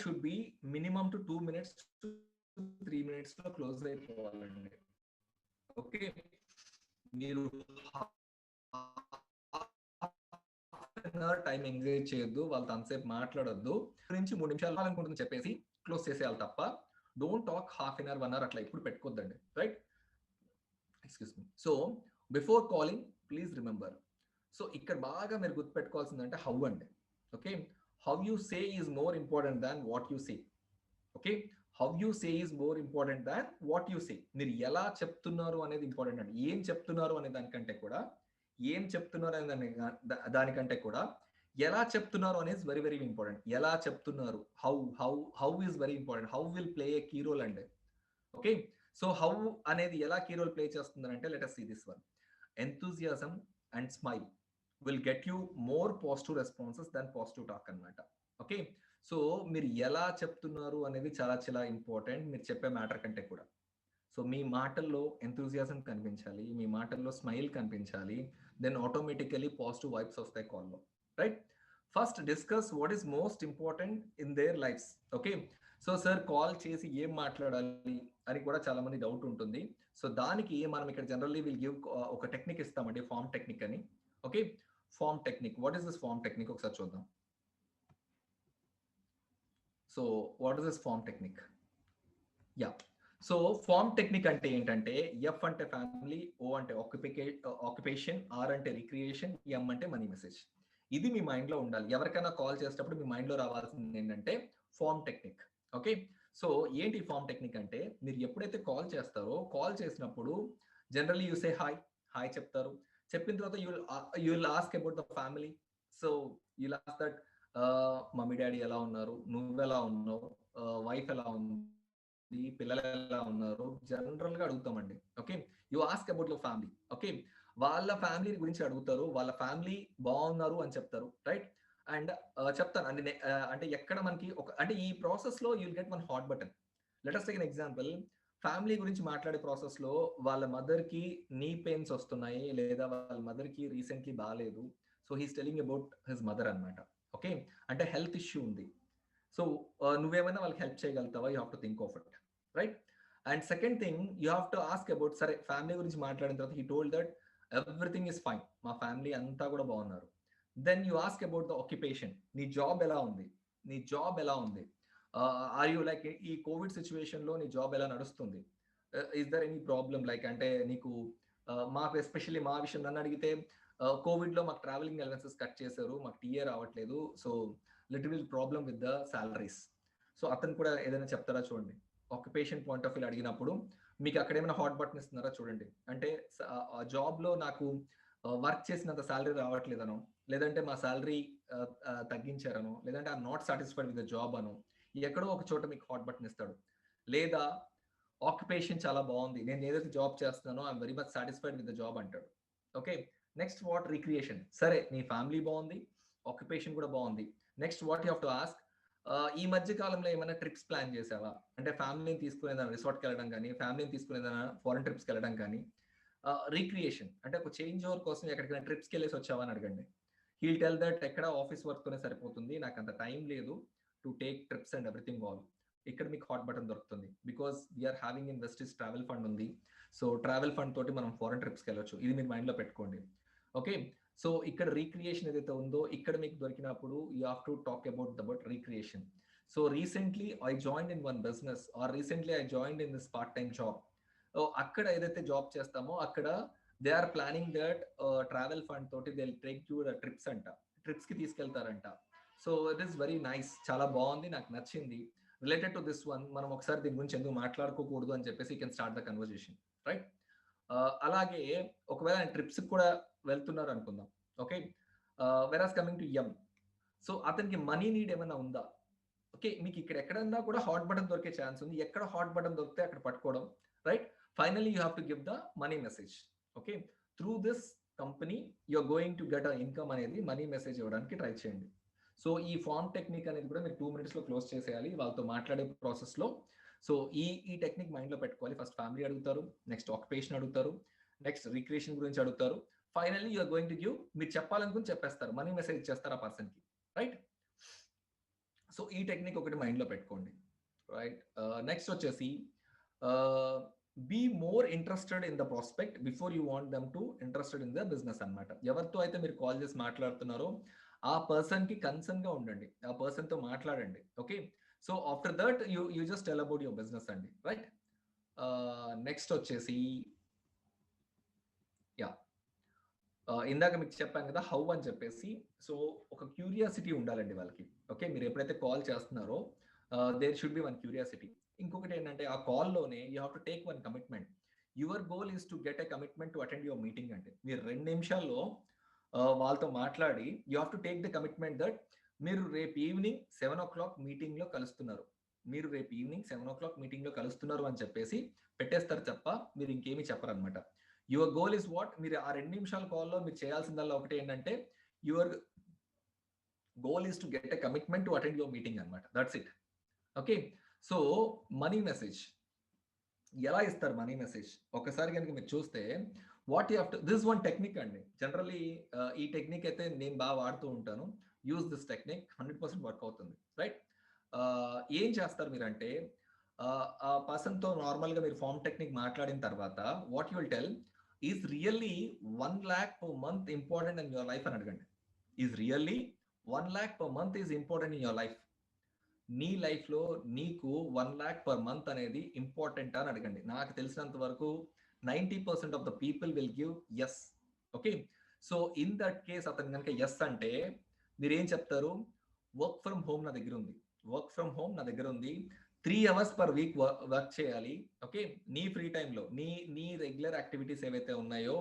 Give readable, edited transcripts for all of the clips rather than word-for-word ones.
Should be minimum to 2 minutes to 3 minutes లో close అయిపోవాలండి. Okay, మీరు time engage చేయొద్దు, వాళ్ళతో అంతసేపు మాట్లాడొద్దు, గురించి 3 నిమిషాలు అనుకుంటుంది చెప్పేసి క్లోజ్ చేసేయాలి తప్ప don't talk half an hour 1 hour అట్లా ఇప్పుడు పెట్టుకోద్దండి. Right, excuse me. So before calling please remember, so ఇక్కడ బాగా మీరు గుర్తుపెట్టుకోవాల్సిందంటే హౌ అండి. Okay, how you say is more important than what you say. Okay, how you say is more important than what you say. మీరు ఎలా చెప్తున్నారు అనేది important అండి. ఏం చెప్తున్నారు అనే దానికంటే కూడా, ఏం చెప్తున్నారు అనే దానికంటే కూడా ఎలా చెప్తున్నారు అనేది వెరీ వెరీ ఇంపార్టెంట్. ఎలా చెప్తున్నారు, how how how is very important. How will play a key role అండి. ఓకే, సో హౌ అనేది ఎలా కీ రోల్ ప్లే చేస్తుంది అంటే, let us see this one. Enthusiasm and smile will get you more positive responses than positive talk అన్నమాట. Okay, so మీరు ఎలా చెప్తున్నారు అనేది చాలా చాలా ఇంపార్టెంట్ మీరు చెప్పే మ్యాటర్ కంటే కూడా. సో మీ మాటల్లో ఎంతూజియాజం కనిపించాలి, మీ మాటల్లో స్మైల్ కనిపించాలి, దెన్ ఆటోమేటికలీ పాజిటివ్ వైబ్స్ వస్తాయి కాల్లో. Right, first discuss what is most important in there lifes. Okay, so sir call చేసి ఏం మాట్లాడాలి అని కూడా చాలా మంది డౌట్ ఉంటుంది. సో దానికి మనం ఇక్కడ జనరల్లీ విల్ గివ్ ఒక టెక్నిక్ ఇస్తామండి, ఫార్మ్ టెక్నిక్ అని. Okay, form technique. What is this form technique ఒకసారి చూద్దాం. So what is this form technique? Yeah, so form technique అంటే ఏంటంటే, ఎఫ్ అంటే ఫ్యామిలీ, ఓ అంటే ఆక్యుపేషన్, ఆర్ అంటే రిక్రియేషన్, ఎం అంటే మనీ మెసేజ్. ఇది మీ మైండ్ లో ఉండాలి. ఎవరికైనా కాల్ చేసేటప్పుడు మీ మైండ్ లో రావాల్సింది ఏంటంటే ఫార్మ్ టెక్నిక్. ఓకే, సో ఏంటి ఫార్మ్ టెక్నిక్ అంటే, మీరు ఎప్పుడైతే కాల్ చేస్తారో, కాల్ చేసినప్పుడు generally you say hi, hi చెప్తారు. చెప్పిన తర్వాత you will ask about the family. So you will ask that mummy daddy ఎలా ఉన్నారు, నువ్వెలా ఉన్నావు, వైఫ్ ఎలా ఉంది, పిల్లలు ఎలా ఉన్నారు, జనరల్ గా అడుగుతామండి. Okay, you ask about your family. Okay, వాళ్ళ ఫ్యామిలీ గురించి అడుగుతారు, వాళ్ళ ఫ్యామిలీ బాగున్నారు అని చెప్తారు. రైట్, అండ్ చెప్తాను అంటే అంటే ఎక్కడ మనకి ఒక అంటే ఈ ప్రాసెస్ లో you'll get one hot button. Let us take an example. Family గురించి మాట్లాడే ప్రాసెస్ లో వాళ్ళ మదర్ కి నీ పెయిన్స్ వస్తున్నాయి, లేదా వాళ్ళ మదర్ కి రీసెంట్లీ బాగాలేదు. So he's telling about his mother అనమాట. ఓకే, అంటే హెల్త్ ఇష్యూ ఉంది. సో నువ్వేమైనా వాళ్ళకి హెల్ప్ చేయగలుగుతావా, you have to think of it. Right, and second thing you have to ask about, సరే ఫ్యామిలీ గురించి మాట్లాడిన తర్వాత he told that everything is fine, మా ఫ్యామిలీ అంతా కూడా బాగున్నారు. Then you ask about the occupation, నీ జాబ్ ఎలా ఉంది, నీ జాబ్ ఎలా ఉంది, ఆర్ యూ లైక్ ఈ కోవిడ్ సిచ్యువేషన్ లో నీ జాబ్ ఎలా నడుస్తుంది, is there any problem like అంటే నీకు మాకు ఎస్పెషల్లీ మా విషయం నన్ను అడిగితే కోవిడ్ లో మాకు ట్రావెలింగ్ అలవెన్సెస్ కట్ చేశారు, మాకు టీఏ రావట్లేదు, so little problem with the salaries. So అతను కూడా ఏదైనా చెప్తారా చూడండి. ఆక్యుపేషన్ పాయింట్ ఆఫ్ వ్యూ అడిగినప్పుడు మీకు అక్కడ ఏమైనా హాట్ బటన్ ఇస్తున్నారా చూడండి. అంటే జాబ్ లో నాకు వర్క్ చేసినంత సాలరీ రావట్లేదనో, లేదంటే మా సాలరీ తగ్గించారనో, లేదంటే I'm not satisfied with the job అనో, ఎక్కడో ఒక చోట మీకు హాట్ బటన్ ఇస్తాడు. లేదా ఆక్యుపేషన్ చాలా బాగుంది, నేను ఏదైతే జాబ్ చేస్తున్నానో I'm very much satisfied with the job అంటాడు. Okay, next what recreation. సరే నీ ఫ్యామిలీ బాగుంది, ఆక్యుపేషన్ కూడా బాగుంది. Next what you have to ask, ఈ మధ్య కాలంలో ఏమైనా ట్రిప్స్ ప్లాన్ చేసావా, అంటే ఫ్యామిలీని తీసుకునేదా రిసార్ట్కి వెళ్ళడం కానీ, ఫ్యామిలీని తీసుకునేదా ఫారెన్ ట్రిప్స్కి వెళ్ళడం కానీ. రీక్రియేషన్ అంటే ఒక చేంజ్ ఓవర్ కోసం ఎక్కడికైనా ట్రిప్స్కి వెళ్ళేసి వచ్చావా అని అడగండి. హీల్ టెల్ దట్ ఎక్కడ ఆఫీస్ వర్క్తోనే సరిపోతుంది, నాకు అంత టైం లేదు to take trips and everything all. ఇక్కడ మీకు హాట్ బటన్ దొరుకుతుంది, బికాస్ వీఆర్ హ్యావింగ్ ఇన్ వెస్టిస్ ట్రావెల్ ఫండ్ ఉంది. సో ట్రావెల్ ఫండ్ తోటి మనం ఫారెన్ ట్రిప్స్కి వెళ్ళొచ్చు. ఇది మీరు మైండ్లో పెట్టుకోండి. ఓకే, సో ఇక్కడ రీక్రియేషన్ ఏదైతే ఉందో ఇక్కడ మీకు దొరికినప్పుడు you have to talk about recreation. So recently I joined in one business, or recently I joined in this part time job. అక్కడ ఏదైతే జాబ్ చేస్తామో అక్కడ they are planning that travel fund తోటి దే టేక్ యూ ట్రిప్స్ అంట, trips కి తీసుకెళ్తారంట. So it is very nice, చాలా బాగుంది, నాకు నచ్చింది. రిలేటెడ్ టు దిస్ వన్ మనం ఒకసారి దీని గురించి ఎందుకు మాట్లాడుకోకూడదు అని చెప్పేసి you can start the conversation. Right, అలాగే ఒకవేళ ట్రిప్స్ కూడా వెళ్తున్నారు అనుకుందాం. Okay, వెరాస్ coming to M, so అతనికి మనీ నీడ్ ఏమైనా ఉందా. ఓకే, మీకు ఇక్కడ ఎక్కడన్నా కూడా హాట్ బటన్ దొరికే ఛాన్స్ ఉంది, ఎక్కడ హాట్ బటన్ దొరికితే అక్కడ పట్టుకోవడం. Right, finally you have to give the money message. Okay, through this company you're going to get a income అనేది మనీ మెసేజ్ ఇవ్వడానికి ట్రై చేయండి. సో ఈ ఫార్మ్ టెక్నిక్ అనేది కూడా మీరు 2 minutes లో క్లోజ్ చేసేయాలి వాళ్ళతో మాట్లాడే ప్రాసెస్ లో. సో ఈ టెక్నిక్ మైండ్ లో పెట్టుకోవాలి. ఫస్ట్ ఫ్యామిలీ అడుగుతారు, నెక్స్ట్ ఆక్యుపేషన్ అడుగుతారు, నెక్స్ట్ రిక్రియేషన్ గురించి అడుగుతారు, finally you're going to give, మీరు చెప్పాలనుకుని చెప్పేస్తారు, మనీ మెసేజ్ ఇచ్చేస్తారు ఆ పర్సన్ కి. రైట్, సో ఈ టెక్నిక్ ఒకటి మైండ్లో పెట్టుకోండి, రైట్? నెక్స్ట్ వచ్చేసి be more interested in the prospect before you want them to interested in the business అనమాట. ఎవరితో అయితే మీరు కాల్ చేసి మాట్లాడుతున్నారో ఆ పర్సన్కి కన్సర్న్గా ఉండండి, ఆ పర్సన్తో మాట్లాడండి. Okay, so after that you just tell about your business అండి, రైట్? నెక్స్ట్ వచ్చేసి యా, ఇందాక మీకు చెప్పాను కదా హౌ అని చెప్పేసి. సో ఒక క్యూరియాసిటీ ఉండాలండి వాళ్ళకి. ఓకే, మీరు ఎప్పుడైతే కాల్ చేస్తున్నారో there should be one curiosity. ఇంకొకటి ఏంటంటే ఆ కాల్లోనే you have to take one commitment. Your goal is to get a commitment to attend your meeting అంటే మీరు 2 నిమిషాల్లో వాళ్ళతో మాట్లాడి you have to take the commitment that మీరు రేపు ఈవినింగ్ 7 o'clock మీటింగ్లో కలుస్తున్నారు, మీరు రేపు ఈవినింగ్ 7 o'clock మీటింగ్లో కలుస్తున్నారు అని చెప్పేసి పెట్టేస్తారు తప్ప మీరు ఇంకేమీ చెప్పరనమాట. యువర్ గోల్ ఇస్ వాట్, మీరు ఆ 2 నిమిషాల కాల్లో మీరు చేయాల్సిందల్లా ఒకటి ఏంటంటే your goal is to get a commitment to attend your meeting అనమాట. That's it. Okay, so money message ఎలా ఇస్తారు? మనీ మెసేజ్ ఒకసారి కనుక మీరు చూస్తే what you have to, this one technique అండి. జనరల్లీ ఈ టెక్నిక్ అయితే నేను బాగా వాడుతూ ఉంటాను. యూజ్ దిస్ టెక్నిక్, 100% వర్క్ అవుతుంది, రైట్? ఏం చేస్తారు మీరంటే ఆ పర్సన్తో నార్మల్గా మీరు ఫార్మ్ టెక్నిక్ మాట్లాడిన తర్వాత what you will tell is really 1 lakh per month important in your life అని అడగండి. Is really 1 lakh per month is important in your life. నీ లైఫ్లో నీకు 1 lakh per month అనేది ఇంపార్టెంట్ అని అడగండి. నాకు తెలిసినంత వరకు 90% of the people will give yes. Okay, so in that case అతను కనుక ఎస్ అంటే మీరు ఏం చెప్తారు? వర్క్ ఫ్రమ్ హోమ్ నా దగ్గర ఉంది, వర్క్ ఫ్రమ్ హోమ్ నా దగ్గర ఉంది, 3 hours per week వర్క్ చేయాలి. ఓకే, నీ ఫ్రీ టైంలో నీ రెగ్యులర్ యాక్టివిటీస్ ఏవైతే ఉన్నాయో,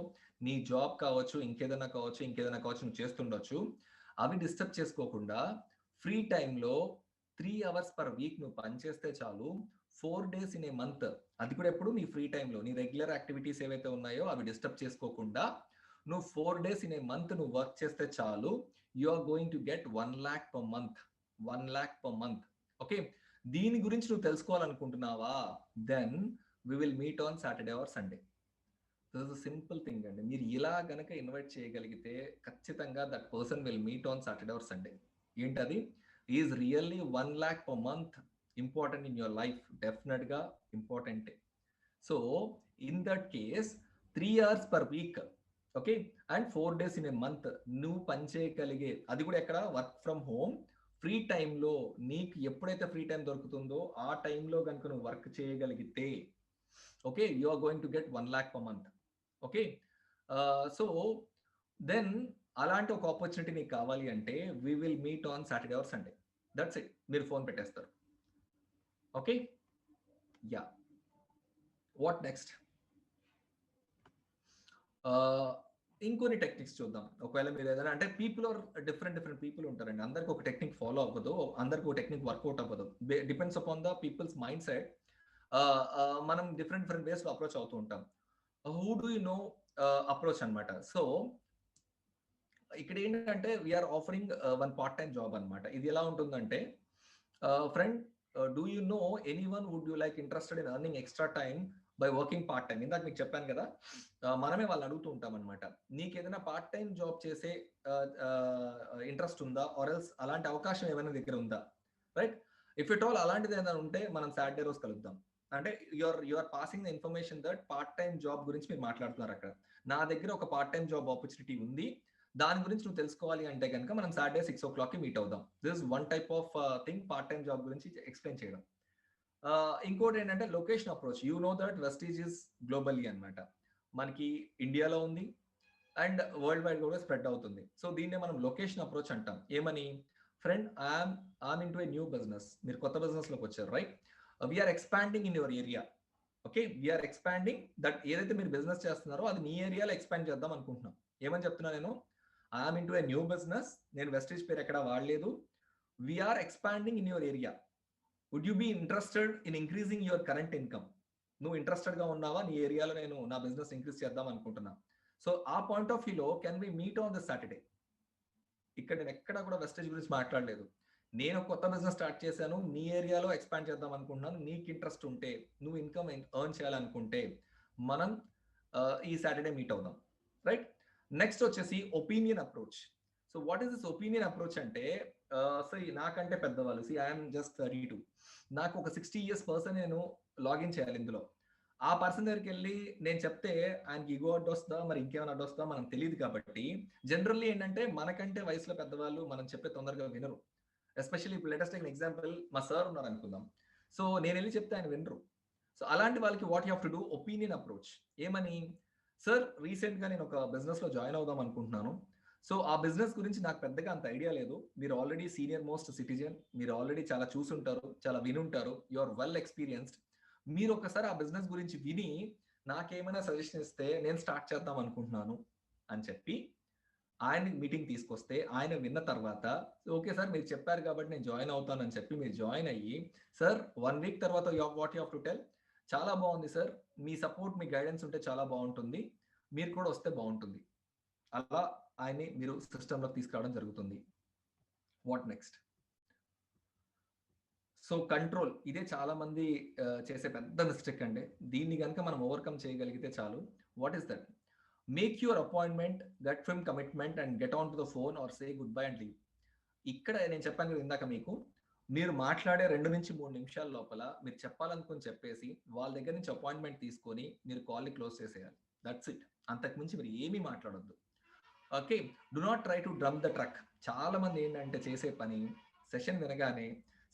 నీ జాబ్ కావచ్చు, ఇంకేదైనా కావచ్చు నువ్వు చేస్తుండొచ్చు, అవి డిస్టర్బ్ చేసుకోకుండా ఫ్రీ టైంలో 3 hours per week నువ్వు పనిచేస్తే చాలు. 4 days in a month, అది కూడా ఎప్పుడు నీ ఫ్రీ టైంలో నీ రెగ్యులర్ యాక్టివిటీస్ ఏవైతే ఉన్నాయో అవి డిస్టర్బ్ చేసుకోకుండా నువ్వు 4 days in a month నువ్వు వర్క్ చేస్తే చాలు. You are going to get 1 lakh per month, 1 lakh per month. Okay, దీని గురించి నువ్వు తెలుసుకోవాలనుకుంటున్నావా? Then we will meet on Saturday or Sunday. This is simple thing అండి. మీరు ఇలా గనక ఇన్వైట్ చేయగలిగితే ఖచ్చితంగా that person will meet on Saturday or Sunday. ఏంటది? Is really 1 lakh per month important in your life? డెఫినెట్గా ఇంపార్టెంటే. So in that case 3 hours per week, okay, and 4 days in a month నువ్వు పనిచేయగలిగే, అది కూడా ఎక్కడ? Work from home. Free టైంలో నీకు ఎప్పుడైతే ఫ్రీ టైం దొరుకుతుందో ఆ టైంలో కనుక నువ్వు వర్క్ చేయగలిగితే okay, you are going to get 1 lakh per month. Okay, so then అలాంటి ఒక ఆపర్చునిటీ నీకు కావాలి అంటే we will meet on Saturday or Sunday. That's it. మీరు ఫోన్ పెట్టేస్తారు. Okay, yeah, what next? ఇంకొన్ని టెక్నిక్స్ చూద్దాం. ఒకవేళ మీరు ఏదైనా అంటే పీపుల్ ఆర్ డిఫరెంట్ పీపుల్ ఉంటారండి. అందరికి ఒక టెక్నిక్ ఫాలో అవ్వదు, అందరికి ఒక టెక్నిక్ వర్కౌట్ అవ్వదు. Depends upon the people's mind set. మనం డిఫరెంట్ వేస్ లో అప్రోచ్ అవుతూ ఉంటాం. Who do you know approach అనమాట. సో ఇక్కడ ఏంటంటే we're offering one part time job అనమాట. ఇది ఎలా ఉంటుందంటే, friend do you know anyone would you like interested in earning extra time by working part time? ఇందాక మీకు చెప్పాను కదా, మనమే వాళ్ళు అడుగుతూ ఉంటాం అనమాట. నీకు ఏదైనా పార్ట్ టైం జాబ్ చేసే ఇంట్రెస్ట్ ఉందా, ఆర్ ఎల్స్ అలాంటి అవకాశం ఏమైనా దగ్గర ఉందా, రైట్? ఇఫ్ ఇట్ ఆల్ అలాంటిది ఏదైనా ఉంటే మనం సాటర్డే రోజు కలుద్దాం. అంటే you're passing the information that part time job గురించి మీరు మాట్లాడుతున్నారు. అక్కడ నా దగ్గర ఒక పార్ట్ టైం జాబ్ ఆపర్చునిటీ ఉంది, దాని గురించి నువ్వు తెలుసుకోవాలి అంటే కనుక మనం సాటర్డే 6 o'clock మీట్ అవుదాం. This one type of thing, part time job గురించి ఎక్స్ప్లెయిన్ చేయడం. ఇంకోటి ఏంటంటే location approach. You know that Vestige is globally అనమాట. మనకి ఇండియాలో ఉంది అండ్ వరల్డ్ వైడ్ కూడా స్ప్రెడ్ అవుతుంది. సో దీన్నే మనం లొకేషన్ అప్రోచ్ అంటాం. ఏమని? Friend, I'm into a new business. మీరు కొత్త బిజినెస్ లోకి వచ్చారు, right? We're expanding in your area. Okay, we're expanding that ఏదైతే మీరు బిజినెస్ చేస్తున్నారో అది మీ ఏరియాలో ఎక్స్పాండ్ చేద్దాం అనుకుంటున్నాం. ఏమని చెప్తున్నా నేను? I'm into a new business. నేను వెస్టీజ్ పేరు ఎక్కడ వాడలేదు. We're expanding in your area. Would you be interested in increasing your current income? నువ్వు ఇంట్రెస్టెడ్ గా ఉన్నావా? నీ ఏరియాలో నేను నా బిజినెస్ ఇంక్రీజ్ చేద్దాం అనుకుంటున్నా. సో ఆ పాయింట్ ఆఫ్ వ్యూలో can we meet on this Saturday? ఇక్కడ నేను ఎక్కడ కూడా వెస్టేజ్ గురించి మాట్లాడలేదు. నేను కొత్త బిజినెస్ స్టార్ట్ చేశాను, నీ ఏరియాలో ఎక్స్పాండ్ చేద్దాం అనుకుంటున్నాను. నీకు ఇంట్రెస్ట్ ఉంటే, నువ్వు ఇన్కమ్ ఎర్న్ చేయాలనుకుంటే మనం ఈ సాటర్డే మీట్ అవుదాం, రైట్? నెక్స్ట్ వచ్చేసి opinion approach. So what is this opinion approach అంటే, నాకంటే పెద్దవాళ్ళు, ఐఎమ్ జస్ట్ 32. నాకు ఒక 60 ఇయర్స్ పర్సన్ నేను లాగిన్ చేయాలి ఇందులో. ఆ పర్సన్ దగ్గరికి వెళ్ళి నేను చెప్తే ఆయనకి ఇగో అడ్డొస్తుందా, మరి ఇంకేమైనా అడ్డొస్తుందా మనకు తెలియదు. కాబట్టి జనరల్లీ ఏంటంటే మనకంటే వయసులో పెద్దవాళ్ళు మనం చెప్పే తొందరగా వినరు. ఎస్పెషల్లీ ఇప్పుడు లేటెస్ట్ ఎగ్జాంపుల్ మా సార్ ఉన్నారు అనుకుందాం. సో నేను వెళ్ళి చెప్తే ఆయన వినరు. సో అలాంటి వాళ్ళకి what you have to do, opinion approach. ఏమని, సార్ రీసెంట్ గా నేను ఒక బిజినెస్ లో జాయిన్ అవుదాం అనుకుంటున్నాను. సో ఆ బిజినెస్ గురించి నాకు పెద్దగా అంత ఐడియా లేదు. మీరు ఆల్రెడీ సీనియర్ మోస్ట్ సిటిజన్, మీరు ఆల్రెడీ చాలా చూసుంటారు, చాలా వినుంటారు, యు ఆర్ వెల్ ఎక్స్పీరియన్స్డ్. మీరు ఒకసారి ఆ బిజినెస్ గురించి విని నాకేమైనా సజెషన్ ఇస్తే నేను స్టార్ట్ చేద్దాం అనుకుంటున్నాను అని చెప్పి ఆయన మీటింగ్ తీసుకొస్తే, ఆయన విన్న తర్వాత ఓకే సార్ మీరు చెప్పారు కాబట్టి నేను జాయిన్ అవుతానని చెప్పి మీరు జాయిన్ అయ్యి, సార్ 1 వీక్ తర్వాత what you have to tell, చాలా బాగుంది సార్, మీ సపోర్ట్ మీ గైడెన్స్ ఉంటే చాలా బాగుంటుంది, మీరు కూడా వస్తే బాగుంటుంది, అలా ఆయన్ని మీరు సిస్టంలోకి తీసుకురావడం జరుగుతుంది. What next? సో కంట్రోల్, ఇదే చాలా మంది చేసే పెద్ద మిస్టేక్ అండి. దీన్ని కనుక మనం ఓవర్కమ్ చేయగలిగితే చాలు. What is that? Make your appointment, get firm commitment and get on to the phone or say goodbye and leave. ఇక్కడ నేను చెప్పాను కదా ఇందాక మీకు, మీరు మాట్లాడే 2 నుంచి 3 నిమిషాల లోపల మీరు చెప్పాలనుకుని చెప్పేసి వాళ్ళ దగ్గర నుంచి అపాయింట్మెంట్ తీసుకొని మీరు కాల్ని క్లోజ్ చేసేయాలి. That's it. అంతకుమించి మీరు ఏమీ మాట్లాడొద్దు. Okay, do not try to drum the truck. చాలా మంది ఏంటంటే చేసే పని, సెషన్ వినగానే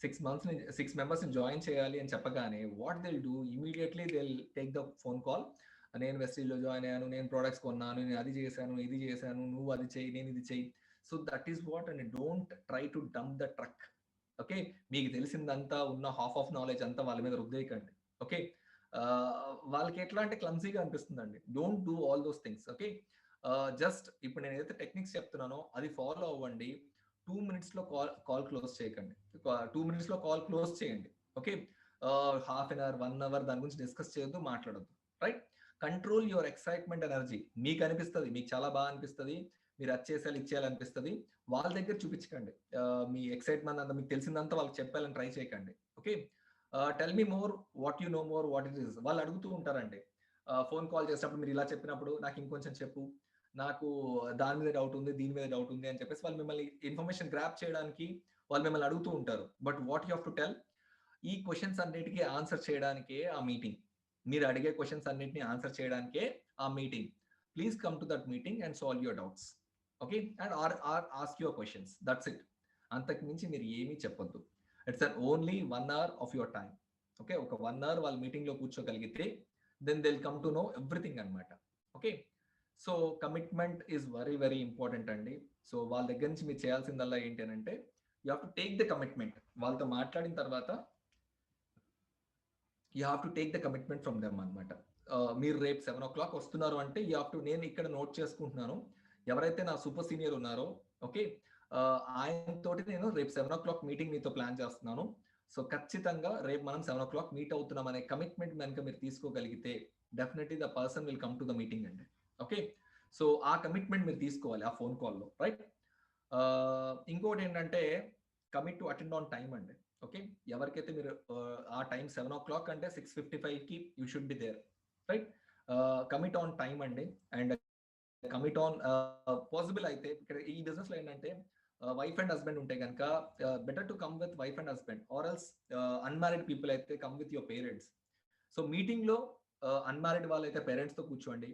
6 మెంబర్స్ జాయిన్ చేయాలి అని చెప్పగానే what they'll do, immediately they'll take the phone call. నేను వెస్టీజ్లో జాయిన్ అయ్యాను, నేను ప్రొడక్ట్స్ కొన్నాను, నేను అది చేశాను, ఇది చేశాను, నువ్వు అది చెయ్యి, నేను ఇది చెయ్యి. So that is what. And don't try to dump the truck. Okay, మీకు తెలిసిందంతా ఉన్న హాఫ్ ఆఫ్ నాలెడ్జ్ అంతా వాళ్ళ మీద రుద్దేయకండి. ఓకే, వాళ్ళకి ఎట్లా అంటే క్లమ్సీగా అనిపిస్తుందండి. Don't do all those things. Okay, just ఇప్పుడు నేను ఏదైతే టెక్నిక్స్ చెప్తున్నానో అది ఫాలో అవ్వండి. 2 minutes లో కాల్ క్లోజ్ చేయకండి. 2 minutes లో కాల్ క్లోజ్ చేయండి. Okay, half an hour 1 hour దాని గురించి డిస్కస్ చేయొద్దు, మాట్లాడొద్దు. Right? Control your excitement energy. మీకు అనిపిస్తుంది, మీకు చాలా బాగా అనిపిస్తుంది, మీరు అది చేసేయాలి ఇచ్చేయాలి అనిపిస్తుంది, వాళ్ళ దగ్గర చూపించకండి. మీ ఎక్సైట్మెంట్ అంతా, మీకు తెలిసిందంతా వాళ్ళకి చెప్పాలని ట్రై చేయకండి. Okay, tell me more, what you know more, what it is. వాళ్ళు అడుగుతూ ఉంటారండి ఫోన్ కాల్ చేసినప్పుడు, మీరు ఇలా చెప్పినప్పుడు నాకు ఇంకొంచెం చెప్పు, నాకు దాని మీద డౌట్ ఉంది, దీని మీద డౌట్ ఉంది అని చెప్పేసి వాళ్ళు మిమ్మల్ని ఇన్ఫర్మేషన్ గ్రాప్ చేయడానికి వాళ్ళు మిమ్మల్ని అడుగుతూ ఉంటారు. But what you have to tell, ఈ క్వశ్చన్స్ అన్నిటికీ ఆన్సర్ చేయడానికే ఆ మీటింగ్. మీరు అడిగే క్వశ్చన్స్ అన్నిటిని ఆన్సర్ చేయడానికే ఆ meeting. Please come to that meeting and solve your doubts. Okay, and or ask your questions. That's it. అంతకు మించి మీరు ఏమీ చెప్పొద్దు. It's an only 1 hour of your time. Okay, ఒక 1 hour వాళ్ళ మీటింగ్లో కూర్చోగలిగితే then they will come to know everything అనమాట. Okay, so commitment is very very important అండి. సో వాళ్ళ దగ్గర నుంచి మీరు చేయాల్సిందల్లా ఏంటి అని అంటే, you have to take the commitment. వాళ్ళతో మాట్లాడిన తర్వాత you have to take the commitment from them అనమాట. మీరు రేపు 7 o'clock వస్తున్నారు అంటే యూ హ్యావ్ టు, నేను ఇక్కడ నోట్ చేసుకుంటున్నాను, ఎవరైతే నా సూపర్ సీనియర్ ఉన్నారో, ఓకే, ఆయనతోటి నేను రేపు 7 o'clock మీటింగ్ మీతో ప్లాన్ చేస్తున్నాను. సో ఖచ్చితంగా రేపు మనం 7 o'clock మీట్ అవుతున్నాం అనే కమిట్మెంట్ కనుక మీరు తీసుకోగలిగితే definitely the person will come to the meeting అండి. ఓకే, సో ఆ కమిట్మెంట్ మీరు తీసుకోవాలి ఆ ఫోన్ కాల్లో. రైట్? ఇంకోటి ఏంటంటే, commit to attend on time అండి. ఓకే, ఎవరికైతే మీరు ఆ టైం 7 o'clock అంటే 6:55కి you should be there. Right? Commit on time అండి. అండ్ కమిట్ ఆన్ పాసిబుల్ అయితే ఇక్కడ ఈ బిజినెస్ లో ఏంటంటే, వైఫ్ అండ్ హస్బెండ్ ఉంటే కనుక better to come with wife and husband, or else unmarried people అయితే come with your parents. So meeting లో అన్మ్యారీడ్ వాళ్ళైతే పేరెంట్స్ తో కూర్చోండి,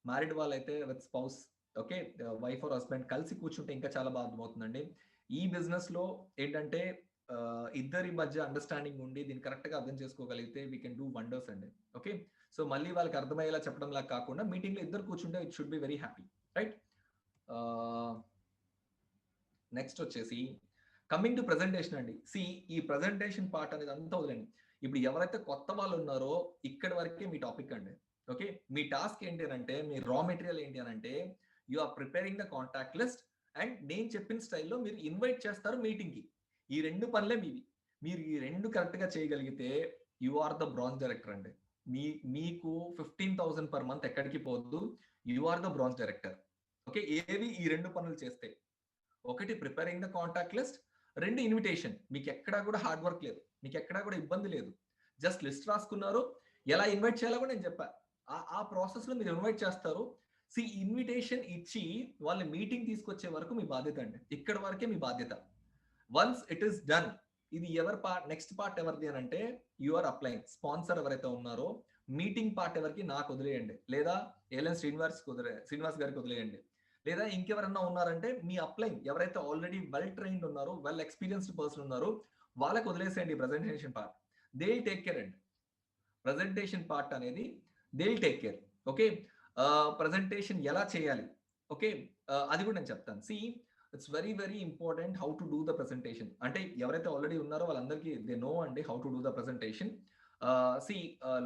మ్యారీడ్ వాళ్ళైతే with spouse. Okay, wife or husband కలిసి కూర్చుంటే ఇంకా చాలా బాగా అర్థమవుతుందండి. ఈ బిజినెస్ లో ఏంటంటే ఇద్దరి మధ్య అండర్స్టాండింగ్ ఉండి దీన్ని కరెక్ట్ గా అర్థం చేసుకోగలిగితే వీ కెన్ డూ వండర్స్ అండి. ఓకే, సో మళ్ళీ వాళ్ళకి అర్థమయ్యేలా చెప్పడం లాగా కాకుండా మీటింగ్ లో ఇద్దరు కూర్చుంటే it should be very happy. Right? Next వచ్చేసి కమింగ్ టు ప్రెజెంటేషన్ అండి. ఈ ప్రెజెంటేషన్ పార్ట్ అనేది అంతా వదిలేండి. ఇప్పుడు ఎవరైతే కొత్త వాళ్ళు ఉన్నారో ఇక్కడి వరకే మీ టాపిక్ అండి. ఓకే, మీ టాస్క్ ఏంటి అని అంటే, మీ రా మెటీరియల్ ఏంటి అని అంటే, you are preparing the contact list and నేను చెప్పిన స్టైల్లో మీరు ఇన్వైట్ చేస్తారు మీటింగ్ కి. ఈ 2 పనులే మీవి. మీరు ఈ 2 కరెక్ట్ గా చేయగలిగితే you are the bronze director అండి. మీకు 15,000 per month ఎక్కడికి పోద్దు. You are the bronze director. Okay, ఏవి ఈ 2 పనులు చేస్తే, ఒకటి preparing the contact list, 2 invitation. మీకు ఎక్కడా కూడా హార్డ్ వర్క్ లేదు, మీకు ఎక్కడా కూడా ఇబ్బంది లేదు. జస్ట్ లిస్ట్ రాసుకున్నారు, ఎలా ఇన్వైట్ చేయాలో కూడా నేను చెప్పా. ఆ ప్రాసెస్ లో మీరు ఇన్వైట్ చేస్తారు. ఇన్విటేషన్ ఇచ్చి వాళ్ళని మీటింగ్ తీసుకొచ్చే వరకు మీ బాధ్యత అండి. ఇక్కడ వరకే మీ బాధ్యత. వన్స్ ఇట్ ఈస్ డన్, ఇది ఎవరి పార్ట్, నెక్స్ట్ పార్ట్ ఎవరిది అని అంటే యు ఆర్ అప్లైయింగ్. స్పాన్సర్ ఎవరైతే ఉన్నారో మీటింగ్ పార్ట్ ఎవరికి, నాకు వదిలేయండి, లేదా ఏలెన్ శ్రీనివాస్ గారికి వదిలేయండి, లేదా ఇంకెవరన్నా ఉన్నారంటే మీ అప్లైయింగ్ ఎవరైతే ఆల్రెడీ వెల్ ట్రైన్డ్ ఉన్నారో, వెల్ ఎక్స్పీరియన్స్డ్ పర్సన్ ఉన్నారో వాళ్ళకి వదిలేసేయండి presentation part. They will take care అండి. ప్రజెంటేషన్ పార్ట్ అనేది they will take care. Okay, presentation ఎలా చేయాలి, ఓకే, అది కూడా నేను చెప్తాను. See, it's very very important how to do the presentation. అంటే ఎవరైతే ఆల్రెడీ ఉన్నారో వాళ్ళందరికీ దే నో అండి how to do the presentation. See,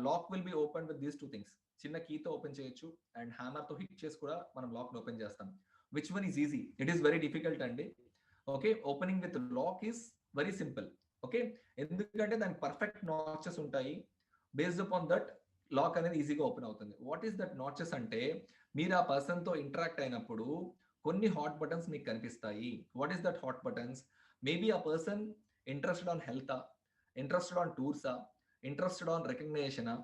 lock will be open with these two things. చిన్న కీతో ఓపెన్ చేయొచ్చు అండ్ హ్యామర్ తో హిట్ చేసి కూడా మనం లాక్ ఓపెన్ చేస్తాం. Which one is easy? It is very difficult అండి. Okay, opening with lock is very simple. Okay, ఎందుకంటే దానికి పర్ఫెక్ట్ నాచెస్ ఉంటాయి. బేస్డ్ అపాన్ దట్ లాక్ అనేది ఈజీగా ఓపెన్ అవుతుంది. వాట్ ఈస్ దట్ నాచెస్ అంటే, మీరు ఆ పర్సన్ తో ఇంటరాక్ట్ అయినప్పుడు కొన్ని హాట్ బటన్స్ మీకు కనిపిస్తాయి. What is that hot buttons? Maybe ఆ person interested on health, interested on టూర్సా, ఇంట్రెస్టెడ్ ఆన్ రికగ్నేషనా,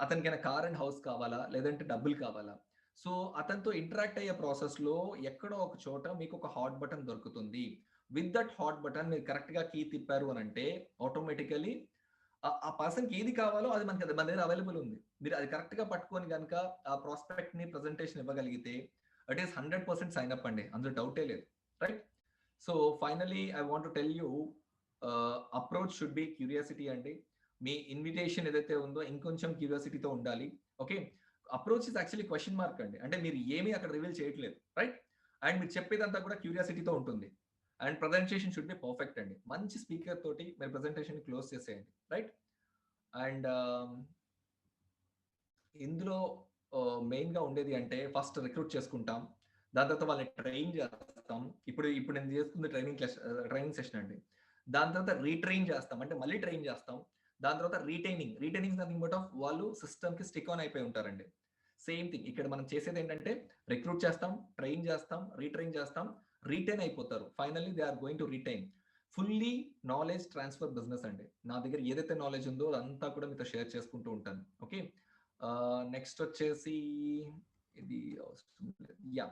అతనికైనా కార్ అండ్ హౌస్ కావాలా, లేదంటే డబ్బులు కావాలా. సో అతనితో ఇంటరాక్ట్ అయ్యే ప్రాసెస్ లో ఎక్కడో ఒక చోట మీకు ఒక హాట్ బటన్ దొరుకుతుంది. విత్ దట్ హాట్ బటన్ మీరు కరెక్ట్ గా కీ తిప్పారు అని అంటే ఆటోమేటికలీ ఆ పర్సన్కి ఏది కావాలో అది మనకి మన దగ్గర అవైలబుల్ ఉంది. మీరు అది కరెక్ట్ గా పట్టుకొని కనుక ఆ ప్రాస్పెక్ట్ ని ప్రెజెంటేషన్ ఇవ్వగలిగితే ఇట్ ఈస్ 100% సైన్ అప్ అండి, అందులో డౌటే లేదు. Right? So finally I want to tell you, approach should be curiosity అండి. మీ ఇన్విటేషన్ ఏదైతే ఉందో ఇంకొంచెం క్యూరియాసిటీతో ఉండాలి. Okay, approach is actually question mark అండి. అంటే మీరు ఏమీ అక్కడ రివీల్ చేయట్లేదు, రైట్? అండ్ మీరు చెప్పేదంతా కూడా క్యూరియాసిటీతో ఉంటుంది. And presentation should be perfect అండి. మంచి స్పీకర్ తోటి మీరు ప్రజెంటేషన్ క్లోజ్ చేసేయండి, రైట్? అండ్ ఇందులో మెయిన్ గా ఉండేది అంటే ఫస్ట్ రిక్రూట్ చేసుకుంటాం, దాని తర్వాత వాళ్ళని ట్రైన్ చేస్తాం. ఇప్పుడు నేను చేసుకున్న ట్రైనింగ్ సెషన్ అండి. దాని తర్వాత రీట్రైన్ చేస్తాం, అంటే మళ్ళీ ట్రైన్ చేస్తాం. దాని తర్వాత రీటైనింగ్ నథింగ్ బట్ ఆఫ్ వాళ్ళు సిస్టమ్ కి స్టిక్ ఆన్ అయిపోయి ఉంటారండి. సేమ్ థింగ్ ఇక్కడ మనం చేసేది ఏంటంటే రిక్రూట్ చేస్తాం, ట్రైన్ చేస్తాం, రీట్రైన్ చేస్తాం, రీటైన్ అయిపోతారు. Finally they are going to retain. Fully knowledge transfer business అండి. నా దగ్గర ఏదైతే నాలెడ్జ్ ఉందో అదంతా కూడా మీతో షేర్ చేసుకుంటూ ఉంటాను. ఓకే, నెక్స్ట్ వచ్చేసి ఇది యా,